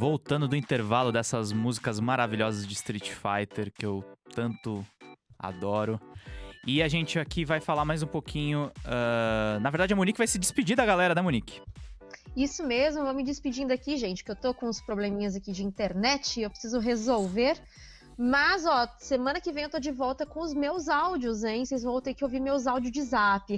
voltando do intervalo dessas músicas maravilhosas de Street Fighter que eu tanto adoro. E a gente aqui vai falar mais um pouquinho. Na verdade, a Monique vai se despedir da galera, né, Monique? Isso mesmo, vou me despedindo aqui, gente, que eu tô com uns probleminhas aqui de internet e eu preciso resolver. Mas, ó, semana que vem eu tô de volta com os meus áudios, hein? Vocês vão ter que ouvir meus áudios de zap.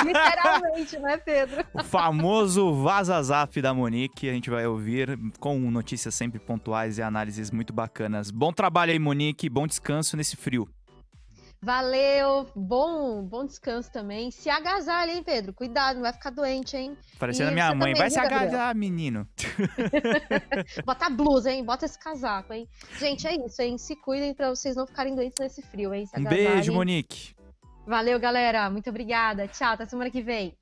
Literalmente, né, Pedro? O famoso Vaza Zap da Monique, a gente vai ouvir com notícias sempre pontuais e análises muito bacanas. Bom trabalho aí, Monique, bom descanso nesse frio. Valeu, bom descanso também. Se agasalha, hein, Pedro? Cuidado, não vai ficar doente, hein? Parecendo a minha mãe, também, vai viu, se Gabriel? agasalhar, menino. Bota a blusa, hein? Bota esse casaco, hein? Gente, é isso, hein? Se cuidem pra vocês não ficarem doentes nesse frio, hein? Se Um agasalhem. beijo, Monique. Valeu, galera. Muito obrigada. Tchau, até semana que vem.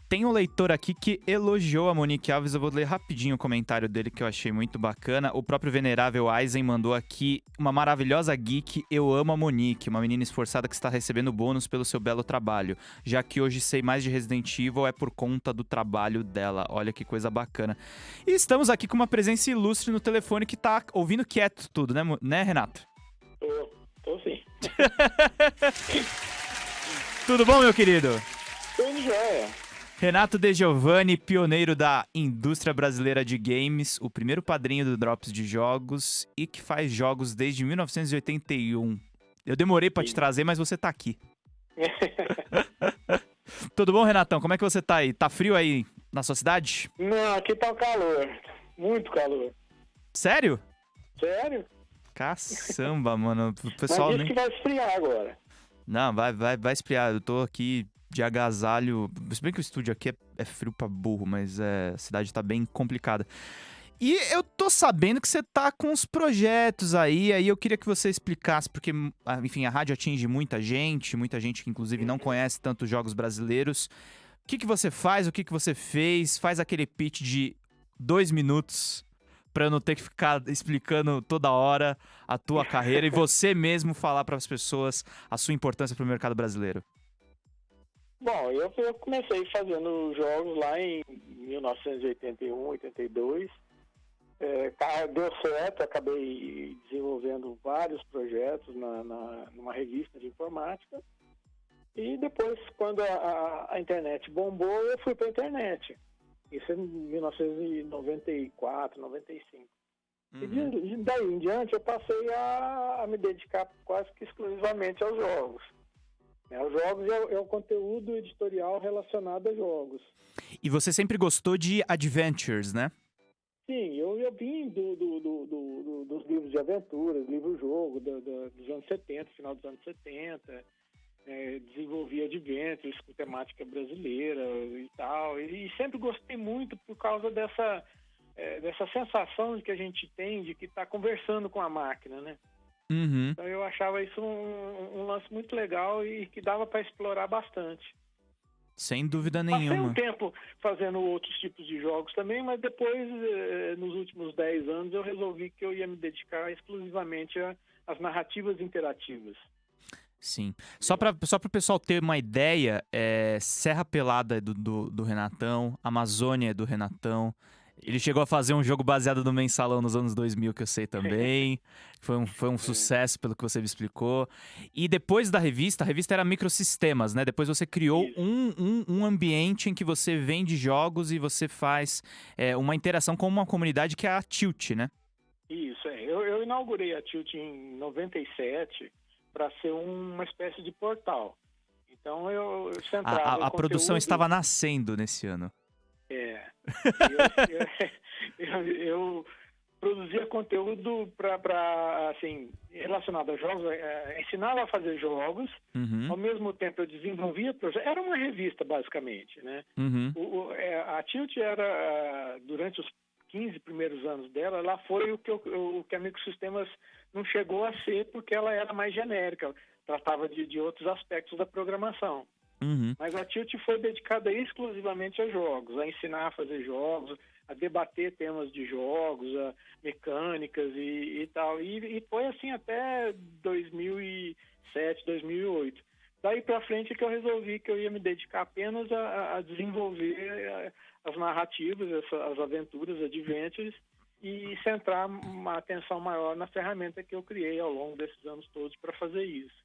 Tem um leitor aqui que elogiou a Monique Alves, eu vou ler rapidinho o comentário dele que eu achei muito bacana. O próprio venerável Aizen mandou aqui: uma maravilhosa geek, eu amo a Monique, uma menina esforçada que está recebendo bônus pelo seu belo trabalho. Já que hoje sei mais de Resident Evil é por conta do trabalho dela. Olha que coisa bacana. E estamos aqui com uma presença ilustre no telefone que tá ouvindo quieto tudo, né, Renato? Tô sim. Tudo bom, meu querido? Tudo jóia. Renato De Giovanni, pioneiro da indústria brasileira de games, o primeiro padrinho do Drops de Jogos e que faz jogos desde 1981. Eu demorei pra te trazer, mas você tá aqui. Tudo bom, Renatão? Como é que você tá aí? Tá frio aí na sua cidade? Não, aqui tá o calor. Muito calor. Sério? Sério? Caçamba, mano. O pessoal Mas nem... diz que vai esfriar agora. Não, vai esfriar. Eu tô aqui de agasalho. Se bem que o estúdio aqui é frio pra burro, mas a cidade tá bem complicada. E eu tô sabendo que você tá com uns projetos aí eu queria que você explicasse, porque, enfim, a rádio atinge muita gente que inclusive não conhece tantos jogos brasileiros. O que você faz, o que você fez? Faz aquele pitch de 2 minutos pra eu não ter que ficar explicando toda hora a tua carreira e você mesmo falar pras pessoas a sua importância pro mercado brasileiro. Bom, eu comecei fazendo jogos lá em 1981, 82. Deu certo, acabei desenvolvendo vários projetos numa revista de informática. E depois, quando a internet bombou, eu fui para a internet. Isso em 1994, 95. E daí em diante eu passei a me dedicar quase que exclusivamente aos jogos. Os jogos é o conteúdo editorial relacionado a jogos. E você sempre gostou de adventures, né? Sim, eu vim dos livros de aventuras, livro-jogo dos anos 70, final dos anos 70. Desenvolvi adventures com temática brasileira e tal. E sempre gostei muito por causa dessa sensação que a gente tem de que está conversando com a máquina, né? Uhum. Então eu achava isso um lance muito legal e que dava para explorar bastante. Sem dúvida Passei nenhuma. um tempo fazendo outros tipos de jogos também, mas depois, nos últimos 10 anos, eu resolvi que eu ia me dedicar exclusivamente às narrativas interativas. Sim. Só para o pessoal ter uma ideia, Serra Pelada é do Renatão, Amazônia é do Renatão. Ele chegou a fazer um jogo baseado no Mensalão nos anos 2000, que eu sei também. Foi um sucesso, pelo que você me explicou. E depois da revista, a revista era Microsistemas, né? Depois você criou um ambiente em que você vende jogos e você faz uma interação com uma comunidade que é a Tilt, né? Isso, eu inaugurei a Tilt em 97 para ser uma espécie de portal. Então eu centrava a produção estava nascendo nesse ano. Eu produzia conteúdo para assim, relacionado a jogos, ensinava a fazer jogos, ao mesmo tempo eu desenvolvia projetos, era uma revista basicamente, né? A Tilt era, durante os 15 primeiros anos dela, ela foi o que a Microsistemas não chegou a ser, porque ela era mais genérica, tratava de outros aspectos da programação. Mas a Tilt foi dedicada exclusivamente a jogos, a ensinar a fazer jogos, a debater temas de jogos, mecânicas e tal. E foi assim até 2007, 2008. Daí para frente que eu resolvi que eu ia me dedicar apenas a desenvolver as narrativas, as aventuras, adventures, e centrar uma atenção maior na ferramenta que eu criei ao longo desses anos todos para fazer isso.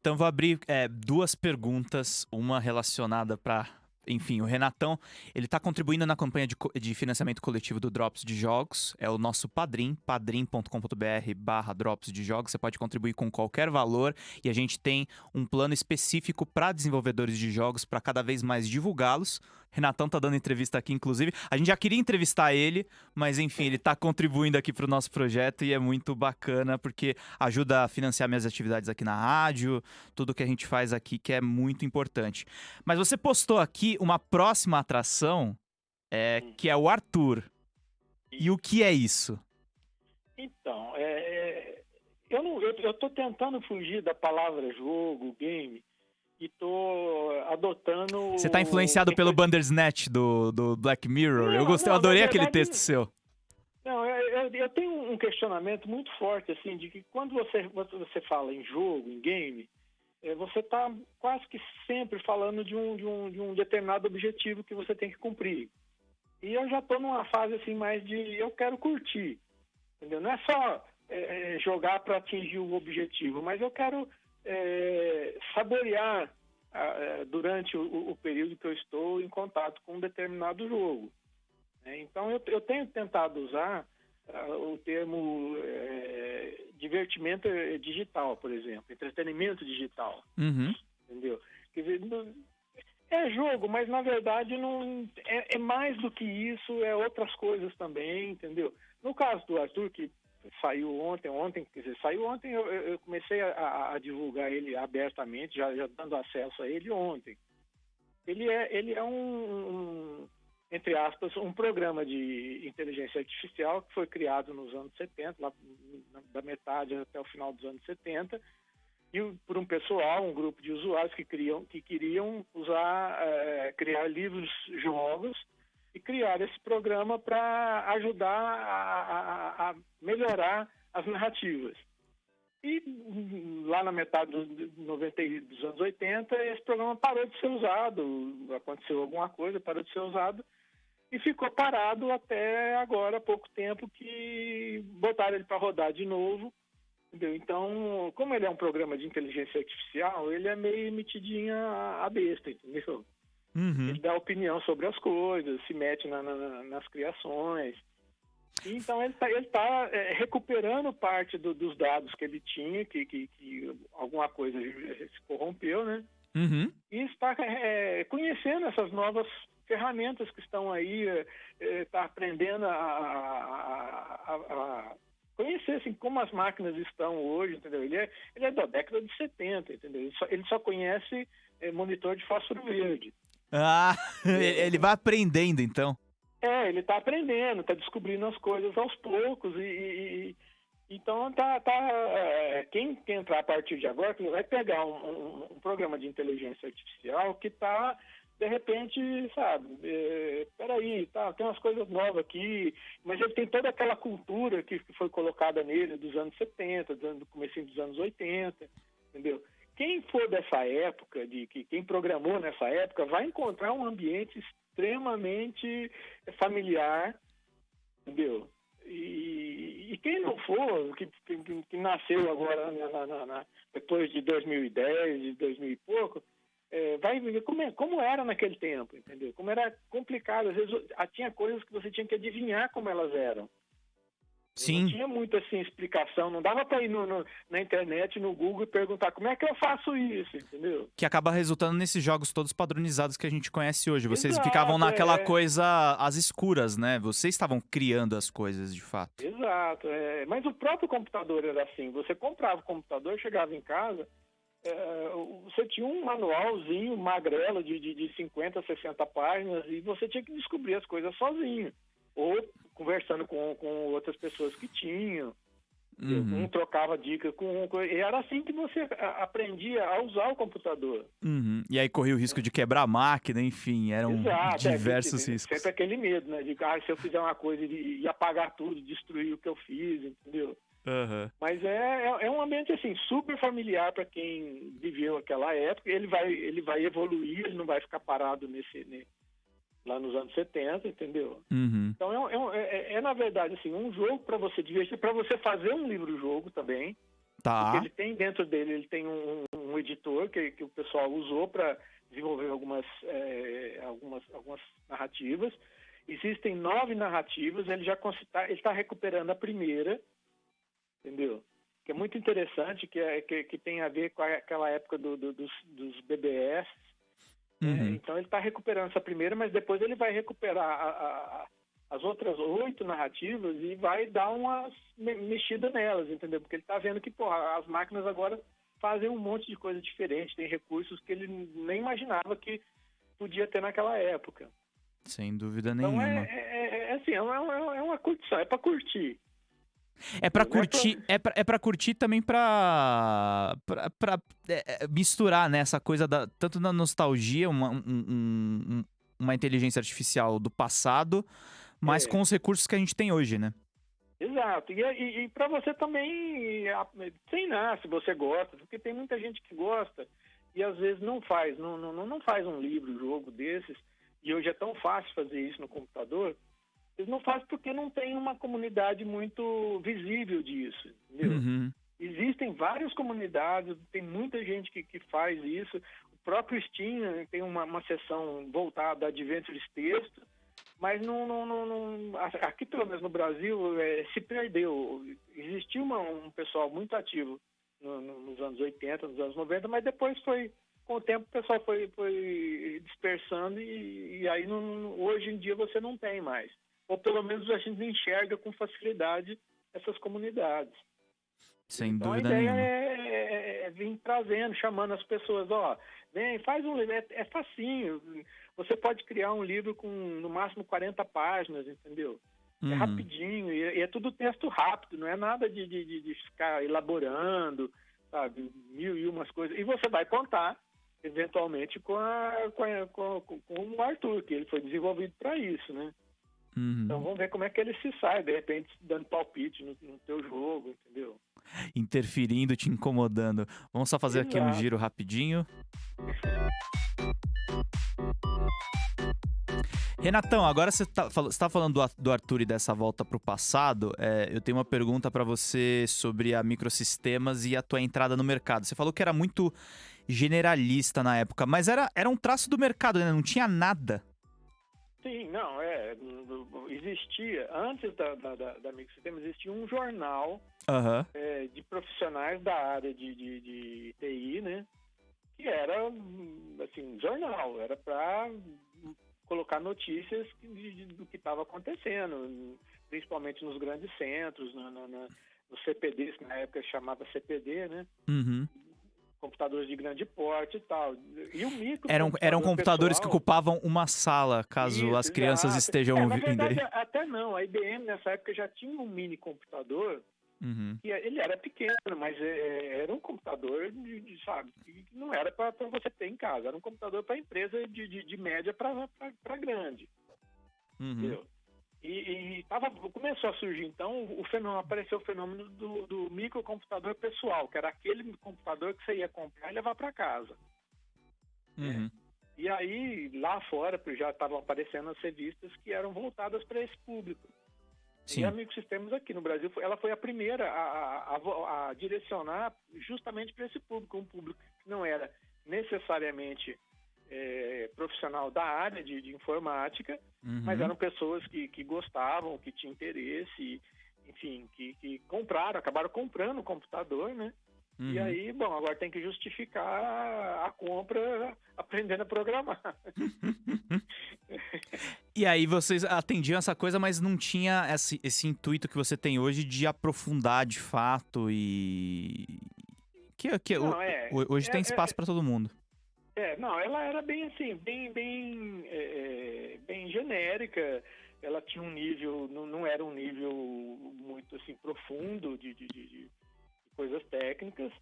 Então vou abrir 2 perguntas, uma relacionada para... Enfim, o Renatão, ele está contribuindo na campanha de financiamento coletivo do Drops de Jogos. É o nosso Padrim, padrim.com.br/Drops de Jogos. Você pode contribuir com qualquer valor e a gente tem um plano específico para desenvolvedores de jogos para cada vez mais divulgá-los. Renatão tá dando entrevista aqui, inclusive. A gente já queria entrevistar ele, mas enfim, ele tá contribuindo aqui pro nosso projeto e é muito bacana porque ajuda a financiar minhas atividades aqui na rádio, tudo que a gente faz aqui que é muito importante. Mas você postou aqui uma próxima atração, que é o Arthur. E o que é isso? Então, eu tô tentando fugir da palavra jogo, game, e tô adotando... Você tá influenciado pelo Bandersnatch do Black Mirror? Não, eu adorei aquele verdade, texto seu. Não, eu tenho um questionamento muito forte, assim, de que quando você fala em jogo, em game, você está quase que sempre falando de um determinado objetivo que você tem que cumprir. E eu já estou numa fase assim mais de eu quero curtir, entendeu? Não é só jogar para atingir o objetivo, mas eu quero saborear durante o período que eu estou em contato com um determinado jogo. Então eu tenho tentado usar o termo divertimento digital, por exemplo, entretenimento digital, entendeu? Quer dizer, é jogo, mas na verdade não é mais do que isso, é outras coisas também, entendeu? No caso do Arthur, que saiu ontem, quer dizer, saiu ontem, eu comecei a divulgar ele abertamente, já dando acesso a ele ontem. Ele é entre aspas, um programa de inteligência artificial que foi criado nos anos 70, lá da metade até o final dos anos 70, e por um pessoal, um grupo de usuários que queriam criar livros, jogos, e criar esse programa para ajudar a melhorar as narrativas. E lá na metade dos anos 80, esse programa parou de ser usado, aconteceu alguma coisa, parou de ser usado, e ficou parado até agora, há pouco tempo, que botaram ele para rodar de novo. Entendeu? Então, como ele é um programa de inteligência artificial, ele é meio metidinha a besta, entendeu? Ele dá opinião sobre as coisas, se mete nas criações. Então ele tá recuperando parte dos dados que ele tinha, que alguma coisa se corrompeu, né? E está conhecendo essas novas ferramentas que estão aí, está aprendendo a conhecer assim, como as máquinas estão hoje, entendeu? Ele é da década de 70, entendeu? Ele só conhece monitor de fósforo verde. Ele vai aprendendo, então. Ele está aprendendo, está descobrindo as coisas aos poucos então quem entrar a partir de agora vai pegar um programa de inteligência artificial que está, de repente, sabe, peraí, tem umas coisas novas aqui, mas ele tem toda aquela cultura que foi colocada nele dos anos 70, do comecinho dos anos 80, entendeu? Quem for dessa época, quem programou nessa época, vai encontrar um ambiente extremamente familiar, entendeu? E quem não for, que nasceu agora depois de 2010, de 2000 e pouco, vai ver como era naquele tempo, entendeu? Como era complicado. Às vezes tinha coisas que você tinha que adivinhar como elas eram. Sim. Não tinha muito assim explicação, não dava para ir na internet, no Google e perguntar como é que eu faço isso, entendeu? Que acaba resultando nesses jogos todos padronizados que a gente conhece hoje. Vocês Exato, ficavam naquela coisa às escuras, né? Vocês estavam criando as coisas, de fato. Exato, mas o próprio computador era assim, você comprava o computador, chegava em casa, você tinha um manualzinho magrelo de 50, 60 páginas e você tinha que descobrir as coisas sozinho. Ou conversando com outras pessoas que tinham. Um trocava dicas e era assim que você aprendia a usar o computador. E aí corria o risco de quebrar a máquina, enfim, eram diversos riscos. Sempre aquele medo, né? De se eu fizer uma coisa, ia apagar tudo, destruir o que eu fiz, entendeu? Mas é um ambiente assim super familiar para quem viveu aquela época. Ele vai evoluir, ele não vai ficar parado lá nos anos 70, entendeu? Uhum. Então na verdade assim, um jogo para você divertir, para você fazer um livro-jogo também. Tá. Porque ele tem dentro dele, ele tem um editor que o pessoal usou para desenvolver algumas narrativas. Existem 9 narrativas, ele está recuperando a primeira, entendeu? Que é muito interessante, que tem a ver com aquela época dos BBS. Uhum. Então ele está recuperando essa primeira, mas depois ele vai recuperar as outras 8 narrativas e vai dar uma mexida nelas, entendeu? Porque ele está vendo que as máquinas agora fazem um monte de coisa diferente, tem recursos que ele nem imaginava que podia ter naquela época. Sem dúvida então, nenhuma. Assim, é uma curtição, é para curtir. É pra curtir, é pra curtir também pra misturar, né, essa coisa tanto da nostalgia, uma inteligência artificial do passado, mas com os recursos que a gente tem hoje, né? Exato. E para você também treinar, se você gosta, porque tem muita gente que gosta e às vezes não faz um livro, um jogo desses, e hoje é tão fácil fazer isso no computador. Eles não fazem porque não tem uma comunidade muito visível disso, entendeu? Uhum. Existem várias comunidades, tem muita gente que faz isso. O próprio Steam tem uma seção voltada a Adventures texto, mas aqui pelo menos no Brasil se perdeu. Existiu um pessoal muito ativo nos anos 80, nos anos 90, mas depois com o tempo o pessoal foi dispersando e aí hoje em dia você não tem mais. Ou pelo menos a gente enxerga com facilidade essas comunidades. Sem então, dúvida a ideia nenhuma. é vir trazendo, chamando as pessoas, vem, faz um livro, é facinho. Você pode criar um livro com, no máximo, 40 páginas, entendeu? Uhum. É rapidinho, e é tudo texto rápido, não é nada de ficar elaborando, sabe, 1001 coisas. E você vai contar, eventualmente, com o Arthur, que ele foi desenvolvido para isso, né? Uhum. Então vamos ver como é que ele se sai, de repente dando palpite no teu jogo, entendeu? Interferindo, te incomodando. Vamos só fazer aqui um giro rapidinho. Renatão, agora você tá falando do Arthur e dessa volta pro passado. Eu tenho uma pergunta para você sobre a Microsistemas e a tua entrada no mercado. Você falou que era muito generalista na época, mas era um traço do mercado, né? Não tinha nada. Sim, não, existia, antes da Microsistemas, existia um jornal de profissionais da área de TI, né? Que era, assim, jornal, era para colocar notícias do que estava acontecendo, principalmente nos grandes centros, nos CPDs, que na época chamava CPD, né? Uhum. Computadores de grande porte e tal. E o micro eram computadores pessoal, que ocupavam uma sala, caso as crianças estejam ouvindo. Na verdade, até não. A IBM, nessa época, já tinha um mini computador. Uhum. Que ele era pequeno, mas era um computador, sabe, que não era para você ter em casa. Era um computador para empresa de média para grande. Uhum. Entendeu? E começou a surgir, então, apareceu o fenômeno do microcomputador pessoal, que era aquele computador que você ia comprar e levar para casa. Uhum. E aí, lá fora, já estavam aparecendo as revistas que eram voltadas para esse público. Sim. E a Microsistemas aqui no Brasil, ela foi a primeira a direcionar justamente para esse público, um público que não era necessariamente profissional da área de informática, mas eram pessoas que gostavam, que tinham interesse, enfim, que acabaram comprando o computador, né? Uhum. E aí, agora tem que justificar a compra aprendendo a programar. E aí vocês atendiam essa coisa, mas não tinha esse intuito que você tem hoje de aprofundar de fato e... Hoje tem espaço para todo mundo. Não, ela era bem assim, bem genérica. Ela tinha um nível, não era um nível muito assim profundo de coisas técnicas,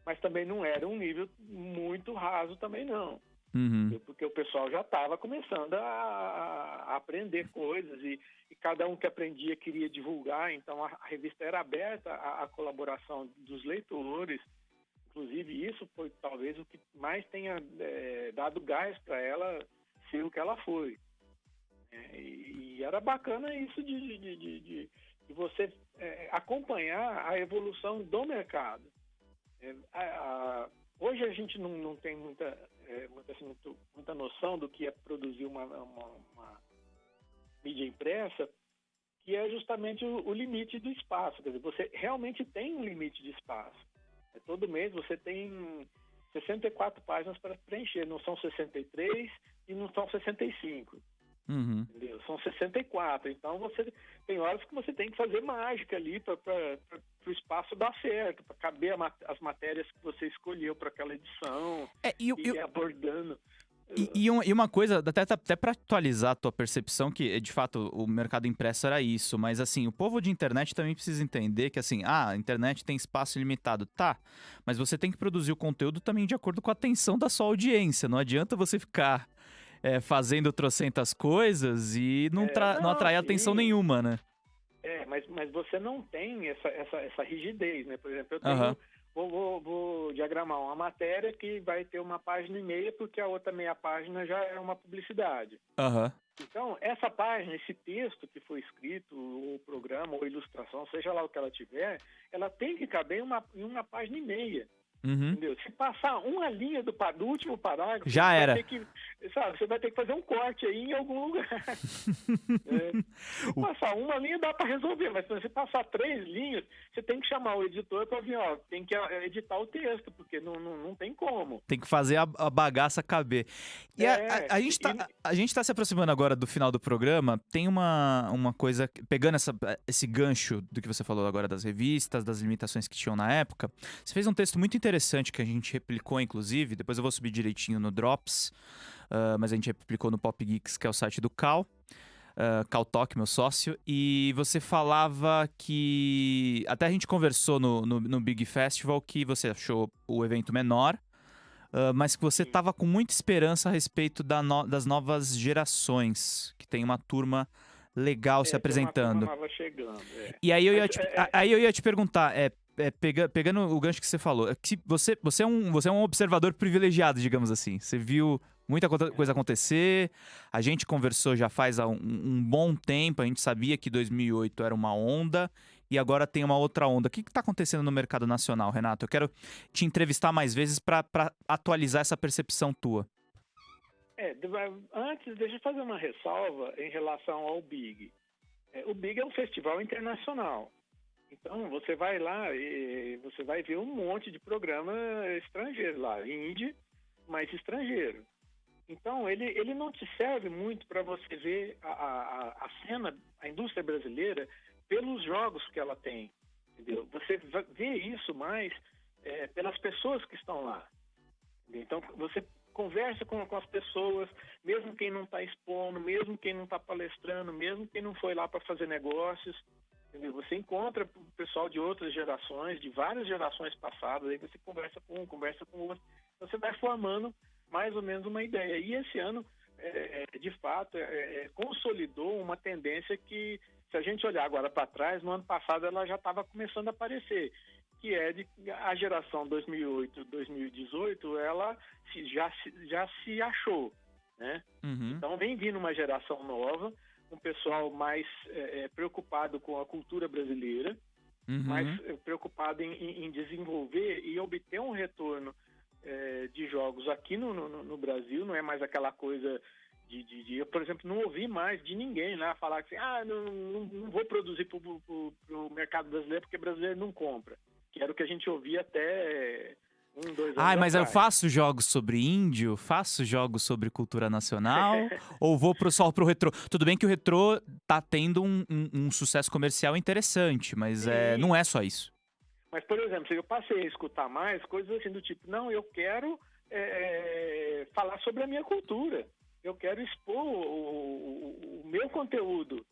mas também não era um nível muito raso também não. Uhum. Porque o pessoal já estava começando a aprender coisas e cada um que aprendia queria divulgar, então a revista era aberta à colaboração dos leitores. Inclusive, isso foi talvez o que mais tenha dado gás para ela ser o que ela foi. E era bacana isso de você acompanhar a evolução do mercado. Hoje a gente não tem muita noção do que é produzir uma mídia impressa, que é justamente o limite do espaço. Quer dizer, você realmente tem um limite de espaço. Todo mês você tem 64 páginas para preencher, não são 63 e não são 65. Uhum. Entendeu? São 64. Então você tem horas que você tem que fazer mágica ali para o espaço dar certo, para caber as matérias que você escolheu para aquela edição, e abordando. E uma coisa, até para atualizar a tua percepção, que de fato o mercado impresso era isso, mas assim, o povo de internet também precisa entender que assim, a internet tem espaço ilimitado, tá, mas você tem que produzir o conteúdo também de acordo com a atenção da sua audiência, não adianta você ficar fazendo trocentas coisas e não atrair atenção nenhuma, né? Mas você não tem essa rigidez, né? Por exemplo, eu tenho... Vou diagramar uma matéria que vai ter uma página e meia, porque a outra meia página já é uma publicidade. Então, essa página, esse texto que foi escrito, ou programa, ou ilustração, seja lá o que ela tiver, ela tem que caber em uma página e meia. Entendeu? Se passar uma linha do último parágrafo, já era. Você vai ter que fazer um corte aí em algum lugar. Se passar uma linha dá para resolver, mas se você passar 3 linhas, você tem que chamar o editor para vir, tem que editar o texto, porque não tem como. Tem que fazer a bagaça caber. E a gente tá se aproximando agora do final do programa. Tem uma coisa, pegando esse gancho do que você falou agora das revistas, das limitações que tinham na época. Você fez um texto muito interessante que a gente replicou, inclusive. Depois eu vou subir direitinho no Drops, mas a gente replicou no Pop Geeks, que é o site do Cal. Cal Talk, meu sócio. E você falava que... Até a gente conversou no Big Festival que você achou o evento menor, mas que você estava com muita esperança a respeito das novas gerações, que tem uma turma legal se apresentando. Tem uma turma nova chegando, E aí eu ia te perguntar... pegando o gancho que você falou, que você é um observador privilegiado, digamos assim. Você viu muita coisa acontecer, a gente conversou já faz um bom tempo, a gente sabia que 2008 era uma onda e agora tem uma outra onda. O que está acontecendo no mercado nacional, Renato? Eu quero te entrevistar mais vezes para atualizar essa percepção tua. Antes, deixa eu fazer uma ressalva em relação ao Big. O Big é um festival internacional. Então, você vai lá e você vai ver um monte de programa estrangeiro lá, indie, mas estrangeiro. Então, ele não te serve muito para você ver a cena, a indústria brasileira, pelos jogos que ela tem, entendeu? Você vê isso mais pelas pessoas que estão lá. Então, você conversa com as pessoas, mesmo quem não está expondo, mesmo quem não está palestrando, mesmo quem não foi lá para fazer negócios. Você encontra o pessoal de outras gerações, de várias gerações passadas, aí você conversa com um, conversa com outro, você vai formando mais ou menos uma ideia. E esse ano, de fato, consolidou uma tendência que, se a gente olhar agora para trás, no ano passado ela já estava começando a aparecer, que é a geração 2008-2018, ela já se achou, né? Então vem vindo uma geração nova, um pessoal mais preocupado com a cultura brasileira, mais preocupado em desenvolver e obter um retorno de jogos aqui no Brasil. Não é mais aquela coisa eu, por exemplo, não ouvi mais de ninguém lá falar que não vou produzir para o mercado brasileiro porque brasileiro não compra, que era o que a gente ouvia até 2 anos mas atrás. eu faço jogos sobre índio, faço jogos sobre cultura nacional, ou vou só pro retrô? Tudo bem que o retrô tá tendo um sucesso comercial interessante, mas não é só isso. Mas, por exemplo, eu passei a escutar mais coisas assim do tipo, não, eu quero falar sobre a minha cultura, eu quero expor o meu conteúdo,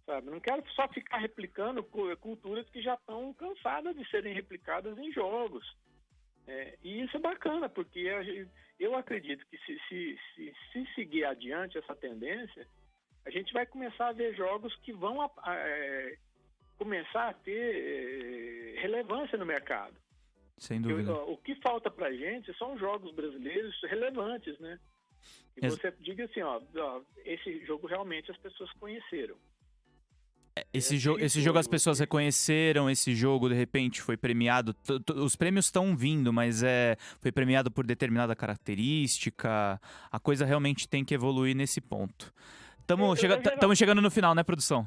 sabe? Não quero só ficar replicando culturas que já estão cansadas de serem replicadas em jogos. E isso é bacana, porque eu acredito que se seguir adiante essa tendência, a gente vai começar a ver jogos que vão começar a ter relevância no mercado. Sem dúvida. O que falta pra gente são jogos brasileiros relevantes, né? E você diga assim, ó, esse jogo realmente as pessoas conheceram. Esse jogo as pessoas reconheceram, esse jogo de repente foi premiado, os prêmios estão vindo, mas foi premiado por determinada característica, a coisa realmente tem que evoluir nesse ponto. Estamos chegando no final, né, produção?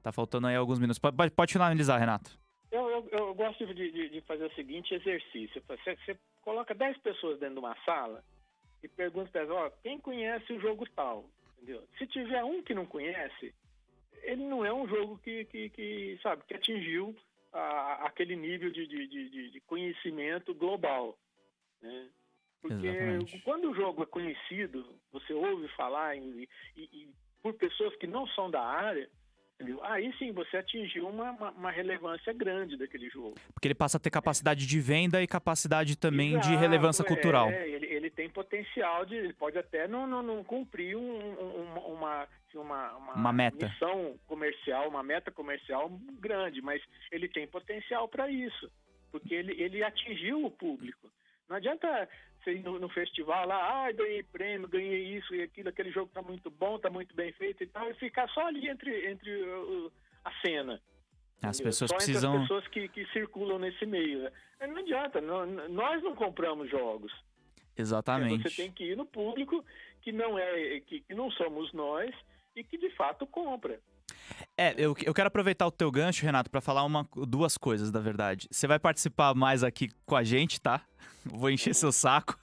Tá faltando aí alguns minutos. Pode finalizar, Renato. Eu gosto de fazer o seguinte exercício. Você coloca 10 pessoas dentro de uma sala e pergunta para elas, quem conhece o jogo tal? Entendeu? Se tiver um que não conhece, ele não é um jogo que atingiu aquele nível de conhecimento global, né? Porque exatamente. Quando o jogo é conhecido, você ouve falar e por pessoas que não são da área, entendeu? Aí sim você atingiu uma relevância grande daquele jogo. Porque ele passa a ter capacidade de venda e capacidade também de relevância cultural. Ele tem potencial ele pode até não cumprir uma meta. Missão comercial, uma meta comercial grande, mas ele tem potencial para isso, porque ele atingiu o público. Não adianta você ir no festival lá, ganhei prêmio, ganhei isso e aquilo, aquele jogo tá muito bom, tá muito bem feito e tal, e ficar só ali entre a cena. As pessoas só precisam... entre as pessoas que circulam nesse meio. Né? Não adianta, nós não compramos jogos. Exatamente. Você tem que ir no público que não somos nós e que de fato compra. Eu quero aproveitar o teu gancho, Renato, para falar duas coisas, na verdade. Você vai participar mais aqui com a gente, tá? Vou encher seu saco.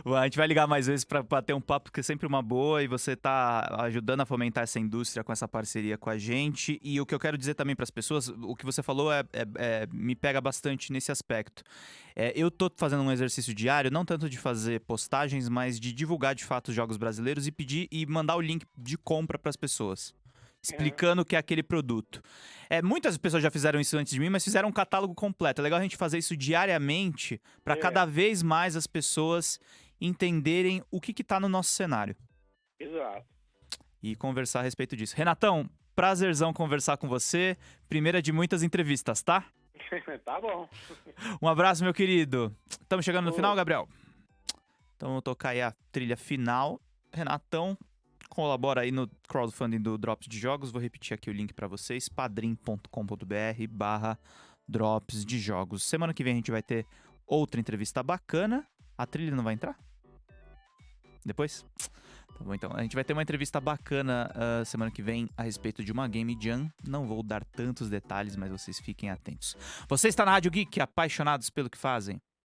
A gente vai ligar mais vezes para bater um papo, porque é sempre uma boa, e você tá ajudando a fomentar essa indústria com essa parceria com a gente. E o que eu quero dizer também para as pessoas, o que você falou me pega bastante nesse aspecto. Eu tô fazendo um exercício diário, não tanto de fazer postagens, mas de divulgar de fato os jogos brasileiros e pedir e mandar o link de compra para as pessoas, explicando o que é aquele produto. Muitas pessoas já fizeram isso antes de mim, mas fizeram um catálogo completo. É legal a gente fazer isso diariamente para cada vez mais as pessoas entenderem o que está no nosso cenário. Exato. E conversar a respeito disso. Renatão, prazerzão conversar com você. Primeira de muitas entrevistas, tá? Tá bom. Um abraço, meu querido. Estamos chegando no final, Gabriel? Então vou tocar aí a trilha final. Renatão, colabora aí no crowdfunding do Drops de Jogos. Vou repetir aqui o link para vocês, padrim.com.br/Drops de Jogos. Semana que vem a gente vai ter outra entrevista bacana. A trilha não vai entrar? Depois? Tá bom, então. A gente vai ter uma entrevista bacana semana que vem a respeito de uma Game Jam. Não vou dar tantos detalhes, mas vocês fiquem atentos. Você está na Rádio Geek, apaixonados pelo que fazem?